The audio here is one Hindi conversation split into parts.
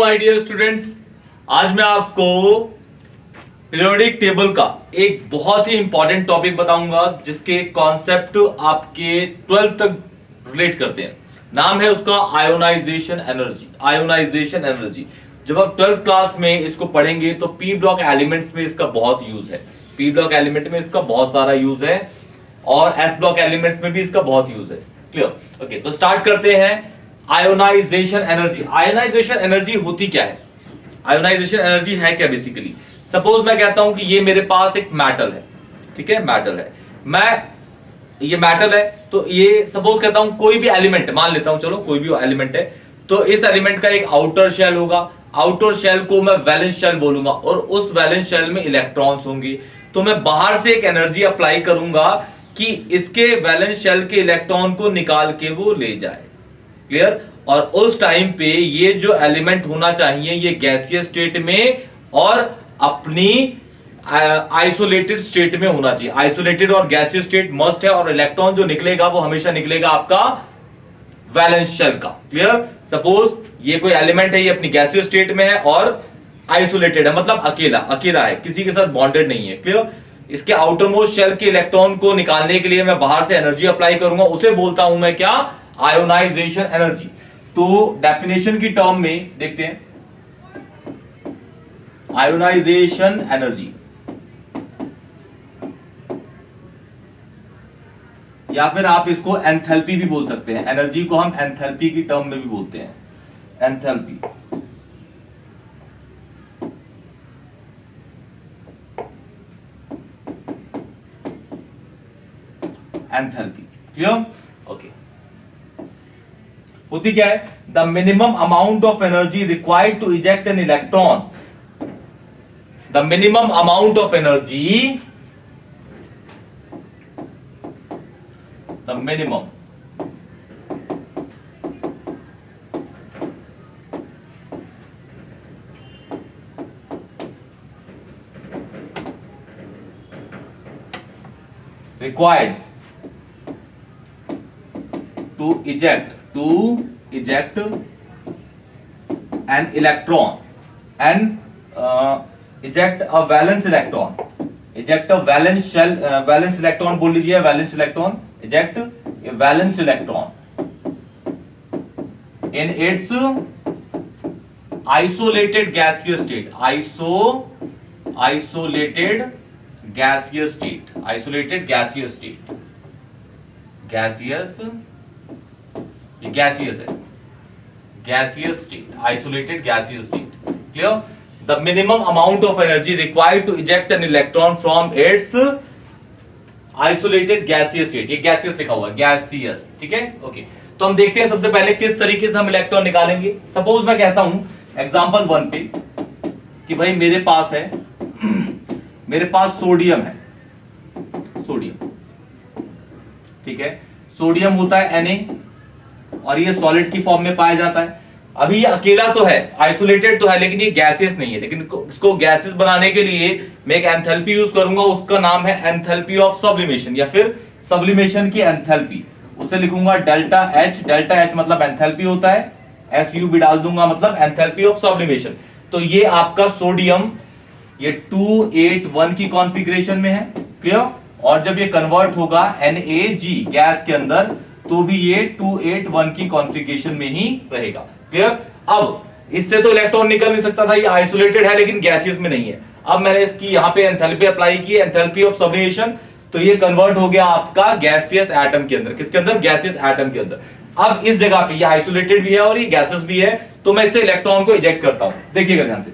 माय डियर स्टूडेंट्स, आज मैं आपको पीरियोडिक टेबल का एक बहुत ही इंपॉर्टेंट टॉपिक बताऊंगा जिसके कॉन्सेप्ट आपके 12th तक रिलेट करते हैं। नाम है उसका आयोनाइजेशन एनर्जी। आयोनाइजेशन एनर्जी जब आप 12th क्लास में इसको पढ़ेंगे तो पी ब्लॉक एलिमेंट्स में इसका बहुत यूज है। पी ब्लॉक एलिमेंट में इसका बहुत सारा यूज है और एस ब्लॉक एलिमेंट्स में भी इसका बहुत यूज है। क्लियर? ओके, तो स्टार्ट करते हैं। Ionisation energy. आयोनाइजेशन एनर्जी होती क्या है? आयोनाइजेशन एनर्जी है क्या? बेसिकली सपोज मैं कहता हूं कि ये मेरे पास एक मेटल है, ठीक है, मेटल है, ये मेटल है, तो ये सपोज कहता हूं कोई भी एलिमेंट मान लेता हूं, चलो कोई भी एलिमेंट है, तो इस एलिमेंट का एक आउटर शेल होगा। आउटर शेल को मैं वैलेंस शेल बोलूंगा और उस वैलेंस शेल में इलेक्ट्रॉन्स होंगे। तो मैं बाहर से एक एनर्जी अप्लाई करूंगा कि इसके वैलेंस शेल के इलेक्ट्रॉन को निकाल के वो ले जाए। क्लियर? और उस टाइम पे ये जो एलिमेंट होना चाहिए ये गैसियस स्टेट में और अपनी आइसोलेटेड स्टेट में होना चाहिए। आइसोलेटेड और गैसियस स्टेट मस्ट है और इलेक्ट्रॉन जो निकलेगा वो हमेशा निकलेगा आपका वैलेंस शेल का। क्लियर? सपोज ये कोई एलिमेंट है, ये अपनी गैसियस स्टेट में है और आइसोलेटेड है, मतलब अकेला है, किसी के साथ बॉन्डेड नहीं है। क्लियर? इसके आउटर मोस्ट शेल के इलेक्ट्रॉन को निकालने के लिए मैं बाहर से एनर्जी अप्लाई करूंगा, उसे बोलता हूं मैं क्या? Ionisation energy. तो डेफिनेशन की टर्म में देखते हैं, आयोनाइजेशन एनर्जी या फिर आप इसको एंथैल्पी भी बोल सकते हैं। एनर्जी को हम एंथैल्पी की टर्म में भी बोलते हैं, एंथैल्पी। एंथैल्पी। क्लियर? ओके। होती क्या है? The minimum amount of energy required to eject an electron. The minimum amount of energy, the minimum required to eject an electron and eject a valence electron, eject a valence shell, valence electron बोल लीजिए, valence electron, eject a valence electron in its isolated gaseous state, isolated gaseous state, isolated gaseous state, gaseous, ये gaseous है, gaseous state, isolated gaseous state. Clear? The minimum amount of energy required to eject an electron from its isolated gaseous state. ये gaseous लिखा हुआ है, gaseous, ठीक है? ओके, तो हम देखते हैं सबसे पहले किस तरीके से हम इलेक्ट्रॉन निकालेंगे। सपोज मैं कहता हूं एग्जांपल 1 पे कि भाई मेरे पास है, मेरे पास सोडियम है, सोडियम, ठीक है, सोडियम होता है Na और ये सॉलिड की फॉर्म में पाया जाता है। अभी ये अकेला तो है, आइसोलेटेड तो है, लेकिन ये गैसियस नहीं है। लेकिन इसको गैसियस बनाने के लिए मैं एक एंथैल्पी यूज करूंगा, उसका नाम है एंथैल्पी ऑफ सब्लिमेशन या फिर सब्लिमेशन की एंथैल्पी। उसे लिखूंगा डेल्टा एच। डेल्टा एच मतलब एंथैल्पी होता है, SU भी डाल दूंगा, मतलब एंथैल्पी ऑफ सब्लिमेशन। तो ये आपका सोडियम ये 281 की कॉन्फ़िगरेशन में है। क्लियर? और जब ये कन्वर्ट होगा NaG गैस के अंदर तो भी ये 281 की कॉन्फ़िगरेशन में ही रहेगा। क्लियर? अब इससे तो इलेक्ट्रॉन निकल नहीं सकता था, ये आइसोलेटेड है लेकिन गैसियस में नहीं है। अब मैंने इसकी यहां पे एंथैल्पी अप्लाई की, एंथैल्पी ऑफ सब्लिमेशन, तो ये कन्वर्ट हो गया आपका गैसियस एटम के अंदर। किसके अंदर? गैसियस एटम के अंदर। अब इस जगह पे ये आइसोलेटेड भी है और ये गैसियस भी है, तो मैं इससे इलेक्ट्रॉन को इजेक्ट करता हूं। देखिएगा ध्यान से,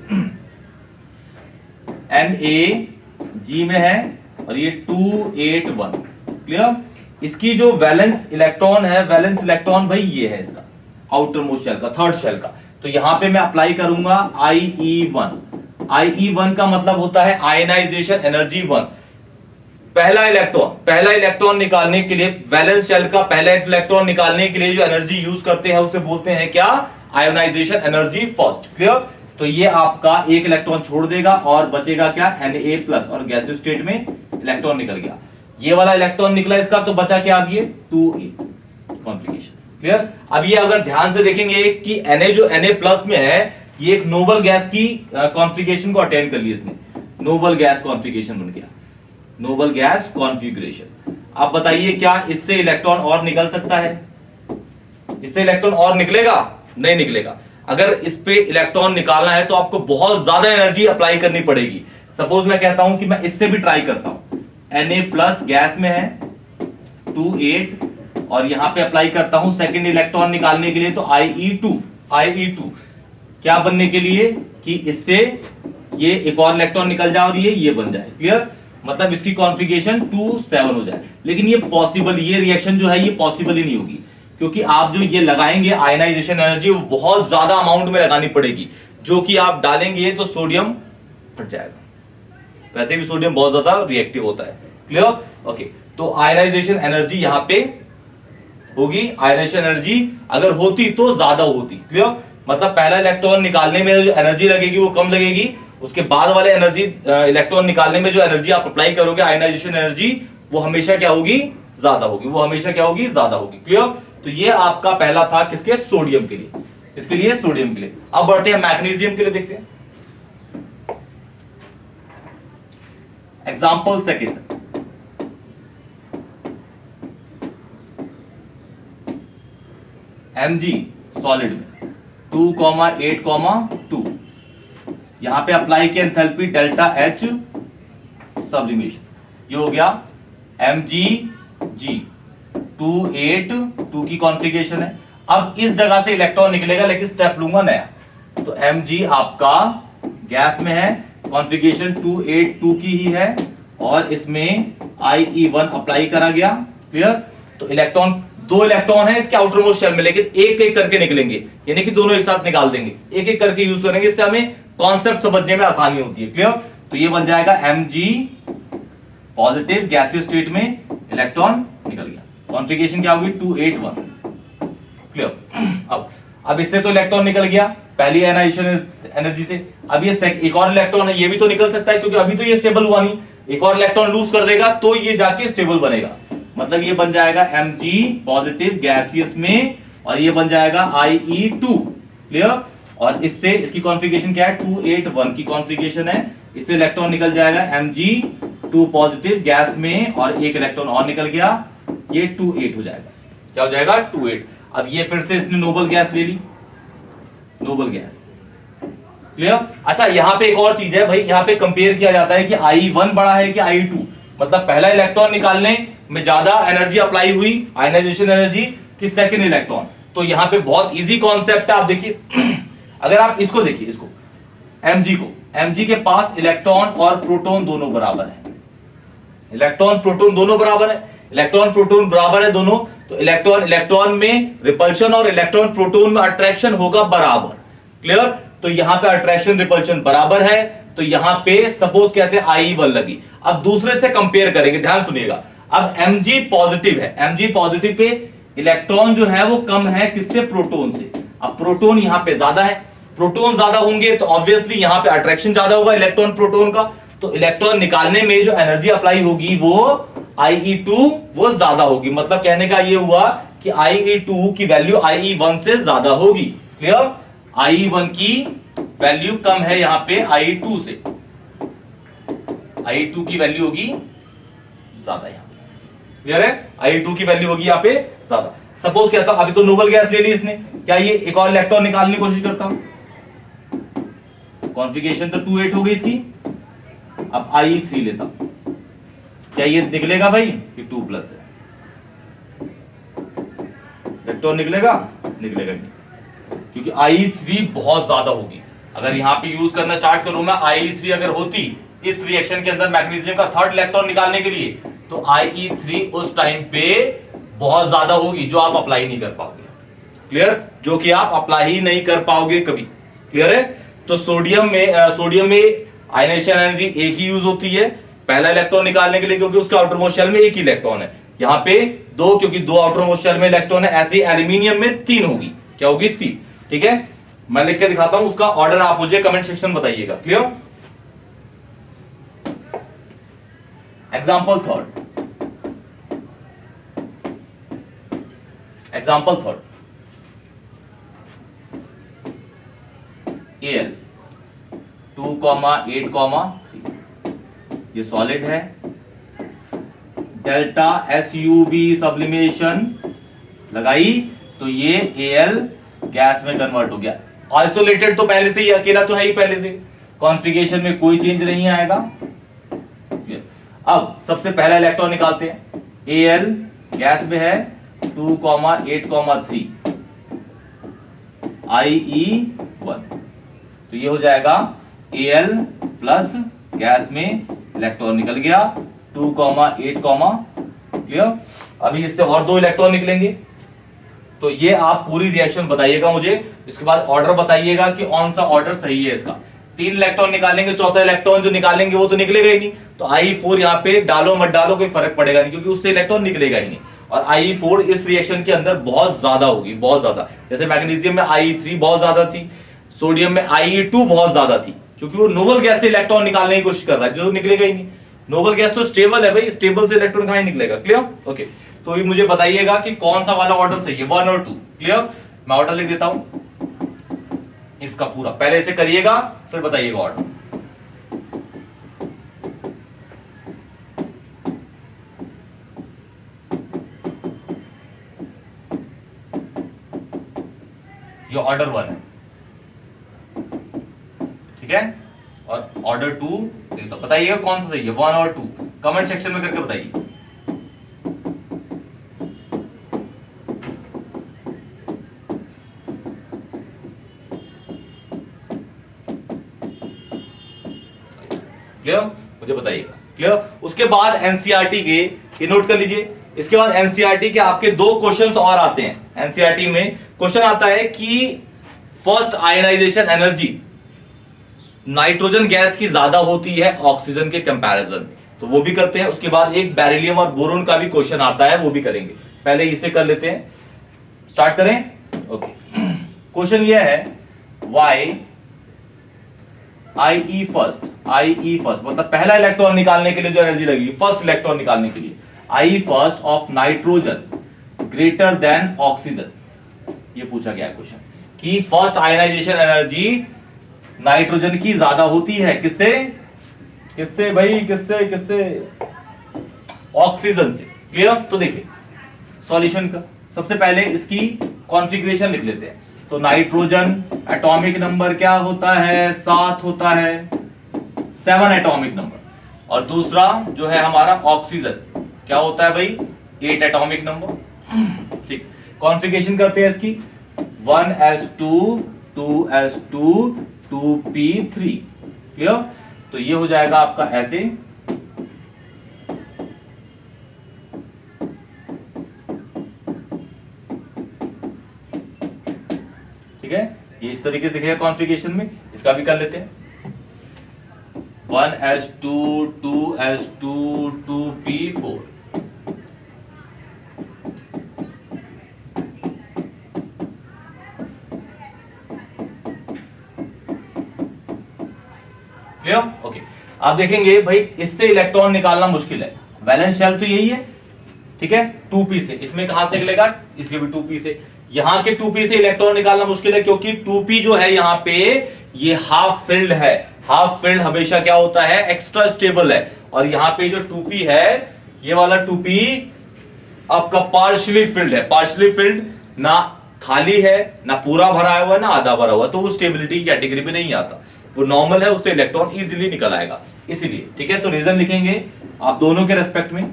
NaG में है और ये 281। क्लियर? इसकी जो वैलेंस इलेक्ट्रॉन है, वैलेंस इलेक्ट्रॉन भाई ये है इसका आउटर मोस्ट शेल का, थर्ड शेल का। तो यहां पे मैं अप्लाई करूंगा IE1। IE1 का मतलब होता है आयनाइजेशन एनर्जी 1। पहला इलेक्ट्रॉन निकालने के लिए, वैलेंस शेल का पहला इलेक्ट्रॉन निकालने के लिए जो एनर्जी यूज करते हैं उसे बोलते हैं क्या? Ionisation energy first. क्लियर? तो ये आपका एक इलेक्ट्रॉन छोड़ देगा और बचेगा क्या? Na+ और गैसियस स्टेट में इलेक्ट्रॉन निकल गया। ये वाला इलेक्ट्रॉन निकला इसका, तो बचा क्या? अब ये 2a कॉन्फ़िगरेशन। क्लियर? अब ये अगर ध्यान से देखेंगे कि Na जो Na+ में है ये एक नोबल गैस की कॉन्फ़िगरेशन को अटेन कर ली इसने, नोबल गैस कॉन्फ़िगरेशन बन गया, नोबल गैस कॉन्फ़िगरेशन। आप बताइए क्या इससे इलेक्ट्रॉन और निकल सकता है? इससे इलेक्ट्रॉन और निकलेगा? नहीं निकलेगा। अगर इस पे इलेक्ट्रॉन निकालना है तो आपको बहुत ज्यादा एनर्जी अप्लाई करनी पड़ेगी। सपोज मैं कहता हूं कि मैं इससे भी ट्राई करता हूं, Na+ गैस में है 28 और यहां पे अप्लाई करता हूं सेकंड इलेक्ट्रॉन निकालने के लिए, तो IE2 क्या बनने के लिए कि इससे ये एक और इलेक्ट्रॉन निकल जाए और ये बन जाए। क्लियर? मतलब इसकी कॉन्फ़िगरेशन 2 7 हो जाए। लेकिन ये पॉसिबल, ये रिएक्शन जो है ये पॉसिबल ही नहीं होगी, क्योंकि आप जो ये लगाएंगे आयनाइजेशन एनर्जी वो बहुत ज्यादा अमाउंट में लगानी पड़ेगी, जो कि आप डालेंगे तो सोडियम फट जाएगा। वैसे भी सोडियम बहुत ज्यादा रिएक्टिव होता है। क्लियर? ओके, तो आयनाइजेशन एनर्जी यहां पे होगी, आयनाइजेशन एनर्जी अगर होती तो ज्यादा होती। क्लियर? मतलब पहला इलेक्ट्रॉन निकालने में जो एनर्जी लगेगी वो कम लगेगी, उसके बाद वाले एनर्जी इलेक्ट्रॉन निकालने में जो एनर्जी आप अप्लाई करोगे आयनाइजेशन एनर्जी, वो हमेशा क्या होगी? ज्यादा होगी, वो हमेशा क्या होगी? ज्यादा होगी। क्लियर? तो ये आपका पहला था किसके? सोडियम के लिए, इसके लिए सोडियम के लिए। अब बढ़ते हैं मैग्नीशियम के लिए, देखते हैं एग्जांपल सेकंड। Mg सॉलिड में 2,8,2 यहां पे अप्लाई किया एंथैल्पी डेल्टा H सब्लिमेशन, ये हो गया Mgg 2,8,2 की कॉन्फ़िगरेशन है। अब इस जगह से इलेक्ट्रॉन निकलेगा, लेकिन स्टेप लूंगा नया। तो Mg आपका गैस में है, कॉन्फ़िगरेशन 2,8,2 की ही है और इसमें IE1 अप्लाई करा गया। क्लियर? तो इलेक्ट्रॉन, दो इलेक्ट्रॉन है इसके आउटर मोस्ट शेल में, लेकिन एक एक करके निकलेंगे, यानी कि दोनों एक साथ निकाल देंगे, एक एक करके यूज करेंगे, इससे हमें कॉन्सेप्ट समझने में आसानी होती है। क्लियर? तो ये बन जाएगा Mg पॉजिटिव गैसियस स्टेट में इलेक्ट्रॉन निकल गया, कॉन्फ़िगरेशन क्या होगी? 2,8,1। क्लियर? अब इससे तो इलेक्ट्रॉन निकल गया पहली आयनाइजेशन एनर्जी से। अब ये एक और इलेक्ट्रॉन है, ये भी तो निकल सकता है, क्योंकि अभी तो ये स्टेबल हुआ नहीं, एक और इलेक्ट्रॉन लूज कर देगा तो ये जाके स्टेबल बनेगा। मतलब ये बन जाएगा Mg पॉजिटिव गैसियस में और ये बन जाएगा IE2। क्लियर? और इससे इसकी कॉन्फ़िगरेशन क्या है? 2,8,1 की कॉन्फ़िगरेशन है। इससे इलेक्ट्रॉन निकल जाएगा Mg2 पॉजिटिव गैस में और एक इलेक्ट्रॉन और निकल गया, ये 2,8 हो जाएगा। क्या हो जाएगा? 2,8। अब ये फिर से इसने नोबल गैस ले ली, नोबल गैस। क्लियर? अच्छा, यहां पे एक और चीज है भाई, यहां पे कंपेयर किया जाता है कि IE1 बड़ा है कि IE2, मतलब पहला इलेक्ट्रॉन निकालने में ज्यादा एनर्जी अप्लाई हुई आयनाइजेशन एनर्जी कि सेकंड इलेक्ट्रॉन। तो यहां पे बहुत इजी कॉन्सेप्ट है। आप देखिए अगर आप इसको देखिए, इसको Mg के पास इलेक्ट्रॉन और प्रोटॉन दोनों बराबर है, इलेक्ट्रॉन प्रोटॉन दोनों बराबर है, इलेक्ट्रॉन प्रोटॉन बराबर है दोनों, तो इलेक्ट्रॉन में रिपल्शन और इलेक्ट्रॉन प्रोटॉन में अट्रैक्शन होगा बराबर। क्लियर? तो यहां पे अट्रैक्शन रिपल्शन बराबर है, तो यहां पे सपोज कहते हैं IE1 लगी। अब दूसरे से कंपेयर करेंगे, ध्यान सुनिएगा। अब Mg पॉजिटिव है, Mg पॉजिटिव पे इलेक्ट्रॉन जो है वो कम है किससे? प्रोटॉन से। अब प्रोटॉन यहां पे ज्यादा है, प्रोटॉन ज्यादा होंगे तो ऑब्वियसली यहां पे अट्रैक्शन ज्यादा होगा इलेक्ट्रॉन प्रोटॉन का, तो इलेक्ट्रॉन निकालने में जो एनर्जी अप्लाई होगी वो IE2 वो ज्यादा होगी। मतलब कहने का ये हुआ कि IE2 की वैल्यू IE1 से ज्यादा होगी। क्लियर? IE1 की वैल्यू कम है यहां पे IE2 से, IE2 की वैल्यू होगी ज्यादा यहां पे। क्लियर है? IE2 की वैल्यू होगी यहां पे ज्यादा। सपोज कहता हूं अभी तो नोबल गैस ले ली इसने, क्या ये एक और इलेक्ट्रॉन निकालने की कोशिश करता हूं, कॉन्फ़िगरेशन तो 2,8 हो गई इसकी। अब IE3 लेता हूं, क्या ये निकलेगा भाई कि 2+ है? इलेक्ट्रॉन निकलेगा? निकलेगा नहीं, क्योंकि IE3 बहुत ज्यादा होगी। अगर यहां पे यूज करना स्टार्ट करूं मैं, IE3 अगर होती इस रिएक्शन के अंदर मैग्नीशियम का थर्ड इलेक्ट्रॉन निकालने के लिए, तो IE3 उस टाइम पे बहुत ज्यादा होगी, जो आप अप्लाई नहीं कर पाओगे। क्लियर? जो कि आप अप्लाई ही नहीं कर पाओगे कभी। क्लियर है? तो सोडियम में आयनाइजेशन एनर्जी एक ही यूज होती है पहला इलेक्ट्रॉन निकालने के लिए, क्योंकि उसके आउटर मोस्ट शेल में एक ही इलेक्ट्रॉन है। यहां पे दो, क्योंकि दो आउटर मोस्ट शेल में इलेक्ट्रॉन है। ऐसे एल्यूमिनियम में 3 होगी, क्या होगी? 3। ठीक है, मैं लिख के दिखाता हूं, उसका ऑर्डर आप मुझे कमेंट सेक्शन बताइएगा। क्लियर? एग्जाम्पल थर्ड, एयर 2,8,3 ये सॉलिड है। डेल्टा SUB सब्लिमेशन लगाई तो ये Al गैस में कन्वर्ट हो गया। आइसोलेटेड तो पहले से ही, अकेला तो है ही पहले से, कॉन्फ़िगरेशन में कोई चेंज नहीं आएगा। अब सबसे पहला इलेक्ट्रॉन निकालते हैं। Al गैस में है 2,8,3 IE1, तो ये हो जाएगा Al प्लस गैस में इलेक्ट्रॉन निकल गया 2,8, क्लियर। अभी इससे और 2 इलेक्ट्रॉन निकलेंगे, तो ये आप पूरी रिएक्शन बताइएगा मुझे। इसके बाद ऑर्डर बताइएगा कि कौन सा ऑर्डर सही है इसका। 3 इलेक्ट्रॉन निकालेंगे, चौथा इलेक्ट्रॉन जो निकालेंगे वो तो निकलेगा ही नहीं, तो IE4 यहाँ पे डालो मत डालो कोई फर्क पड़ेगा नहीं, क्योंकि उससे इलेक्ट्रॉन निकलेगा ही नहीं। और IE4 इस रिएक्शन के अंदर बहुत ज्यादा होगी, बहुत ज्यादा। जैसे मैग्नीशियम में IE3 बहुत ज्यादा थी, सोडियम में IE2 बहुत ज्यादा थी, क्योंकि वो नोबल गैस से इलेक्ट्रॉन निकालने की कोशिश कर रहा है, जो निकलेगा ही नहीं। नोबल गैस तो स्टेबल है भाई, स्टेबल से इलेक्ट्रॉन कहां निकलेगा, क्लियर। ओके, तो ये मुझे बताइएगा कि कौन सा वाला ऑर्डर सही है, 1 और 2, क्लियर। मैं ऑर्डर लिख देता हूं इसका पूरा, पहले इसे करिएगा फिर बताइएगा ऑर्डर। ये ऑर्डर 1 है, ठीक है। और ऑर्डर 2 तो बताइएगा कौन सा सही है, 1 और 2, कमेंट सेक्शन में करके बताइए। क्लियर, मुझे बताइएगा, क्लियर। उसके बाद एनसीईआरटी के, ये नोट कर लीजिए, इसके बाद एनसीईआरटी के आपके 2 क्वेश्चंस और आते हैं। एनसीईआरटी में क्वेश्चन आता है कि first ionisation energy nitrogen gas की ज्यादा होती है ऑक्सीजन के कंपैरिजन में, तो वो भी करते हैं। उसके बाद एक बेरिलियम और बोरोन का भी क्वेश्चन आता है, वो भी करेंगे। पहले इसे कर लेते हैं, स्टार्ट करें। ओके, क्वेश्चन ये है व्हाई IE फर्स्ट मतलब पहला इलेक्ट्रॉन निकालने के लिए जो एनर्जी लगेगी, फर्स्ट इलेक्ट्रॉन निकालने के लिए, IE first of nitrogen greater than oxygen, ये पूछा गया क्वेश्चन कि फर्स्ट आयनाइजेशन एनर्जी नाइट्रोजन की ज्यादा होती है, किससे भाई, किससे ऑक्सीजन से, क्लियर। तो देखिए सॉल्यूशन का सबसे पहले इसकी कॉन्फ़िगरेशन लिख लेते हैं। तो नाइट्रोजन एटॉमिक नंबर क्या होता है, 7 होता है, 7 एटॉमिक नंबर। और दूसरा जो है हमारा ऑक्सीजन क्या होता है भाई, 8 एटॉमिक नंबर, ठीक। कॉन्फ़िगरेशन करते हैं इसकी, 1s2 2s2 2p3, क्लियर। तो ये हो जाएगा आपका ऐसे, ठीक है। ये इस तरीके से दिखेगा कॉन्फ़िगरेशन में, इसका भी कर लेते हैं। 1s2 2s2 2p4, clear. Okay, आप देखेंगे भाई इससे इलेक्ट्रॉन निकालना मुश्किल है, वैलेंस शेल तो यही है, ठीक है, 2p से। इसमें कहां से निकलेगा, इसके भी 2p से। यहां के 2p से इलेक्ट्रॉन निकालना मुश्किल है, क्योंकि 2p जो है यहां पे ये हाफ फिल्ड है। हाफ फिल्ड हमेशा क्या होता है, एक्स्ट्रा स्टेबल है। और यहां पे जो 2p है, ये वाला 2p आपका पार्शियली फिल्ड है। पार्शियली फिल्ड ना खाली है, ना पूरा भरा हुआ है, ना आधा भरा हुआ, तो वो स्टेबिलिटी कैटेगरी में नहीं आता, वो नॉर्मल है, उससे इलेक्ट्रॉन इजीली निकल आएगा, इसीलिए, ठीक है। तो रीजन लिखेंगे आप दोनों के रेस्पेक्ट में,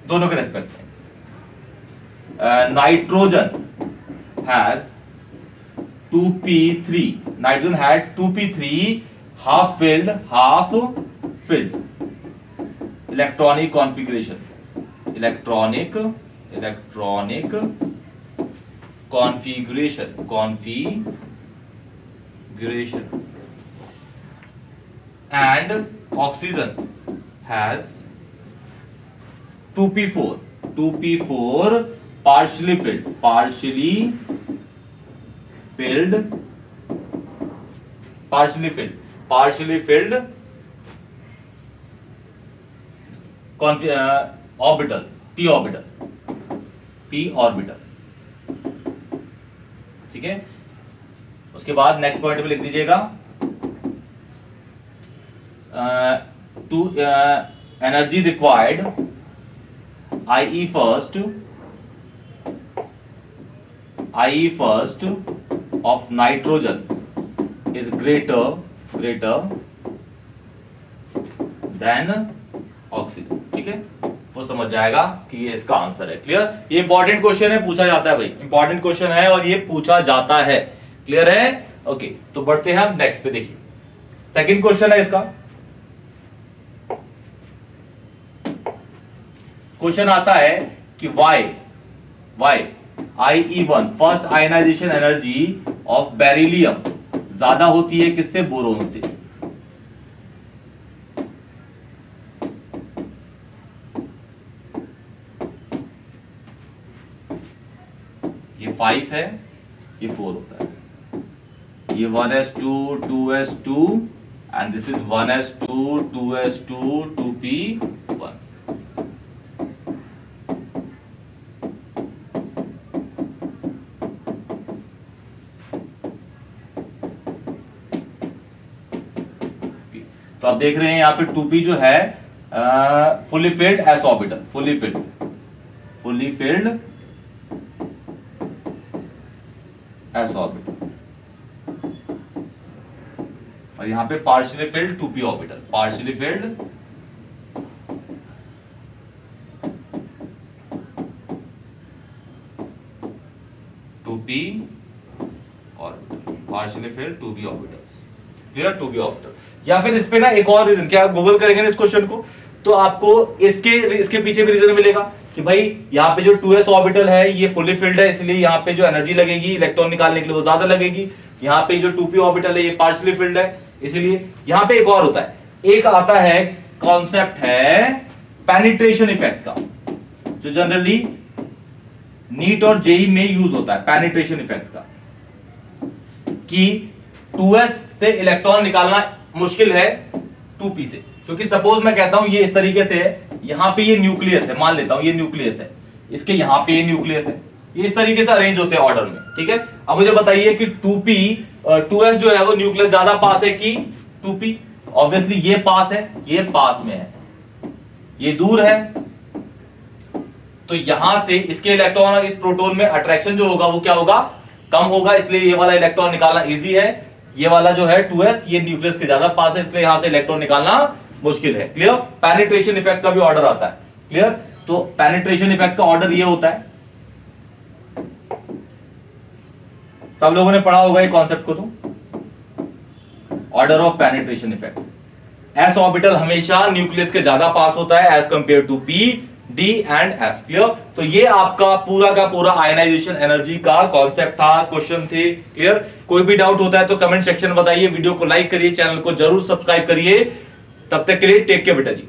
दोनों के रेस्पेक्ट में। Nitrogen has 2p3, nitrogen had 2p3 half filled electronic configuration, electronic configuration and oxygen has 2p4 partially filled orbital, p orbital, ठीक है। उसके बाद नेक्स्ट पॉइंट पे लिख दीजिएगा to energy required IE first of nitrogen is greater than oxygen. ठीक है, वो समझ जाएगा कि ये इसका आंसर है. क्लियर? ये इंपॉर्टेंट क्वेश्चन है, पूछा जाता है भाई, इंपॉर्टेंट क्वेश्चन है और ये पूछा जाता है. क्लियर है? ओके, तो बढ़ते हैं हम नेक्स्ट पे. देखिए सेकंड क्वेश्चन है इसका. क्वेश्चन आता है कि why IE1 first ionisation energy of beryllium ज्यादा होती है किससे? बोरोन से. ये 5 है, ये 4 होता है. ये 1s2 2s2 and this is 1s2 2s2 2p1. तो आप देख रहे हैं यहाँ पे 2p जो है fully filled S orbital, fully filled S orbital, और यहाँ पे partially field 2p orbital, partially field 2p orbital, partially field 2p orbitals. Clear? 2p orbital. या फिर इस पे ना एक और रीजन, क्या आप गूगल करेंगे ना इस क्वेश्चन को तो आपको इसके पीछे भी रीजन मिलेगा कि भाई यहाँ पे जो 2s ऑर्बिटल है ये फुली फिल्ड है, इसलिए यहाँ पे जो एनर्जी लगेगी इलेक्ट्रॉन निकालने के लिए वो ज्यादा लगेगी. यहाँ पे जो 2p ऑर्बिटल है ये पार्शियली फिल्ड है, इसलिए यहाँ पे एक और होता है. एक आता है कॉन्सेप्ट है पेनिट्रेशन इफेक्ट का, जो जनरली नीट और जेई में यूज होता है. पेनिट्रेशन इफेक्ट का कि 2s से इलेक्ट्रॉन निकालना मुश्किल है 2p से, क्योंकि सपोज मैं कहता हूं ये इस तरीके से है, यहां पे ये न्यूक्लियस है, मान लेता हूं ये न्यूक्लियस है, इसके यहां पे ये न्यूक्लियस है, ये इस तरीके से अरेंज होते हैं ऑर्डर में. ठीक है, अब मुझे बताइए कि 2s जो है वो न्यूक्लियस ज्यादा पास है कि 2p? ऑब्वियसली ये पास है, ये पास में है, ये दूर है, तो यहां से इसके इलेक्ट्रॉन और इस प्रोटॉन में अट्रैक्शन जो होगा वो क्या होगा? कम होगा, इसलिए ये वाला इलेक्ट्रॉन निकालना इजी है. ये वाला जो है 2s ये न्यूक्लियस के ज्यादा पास है, इसलिए यहां से इलेक्ट्रॉन निकालना मुश्किल है. क्लियर? पेनिट्रेशन इफेक्ट का भी ऑर्डर आता है. क्लियर? तो पेनिट्रेशन इफेक्ट का ऑर्डर ये होता है, सब लोगों ने पढ़ा होगा ये कॉन्सेप्ट को. तो order of penetration effect, s orbital हमेशा न्यूक्लियस के ज्यादा पास होता है as compare to p, d and f. Clear? तो ये आपका पूरा का पूरा आयनाइजेशन एनर्जी का कॉन्सेप्ट था, क्वेश्चन थे. क्लियर? कोई भी डाउट होता है तो कमेंट सेक्शन में बताइए, वीडियो को लाइक करिए, चैनल को जरूर सब्सक्राइब करिए. तब तक के लिए टेक केयर बेटा जी.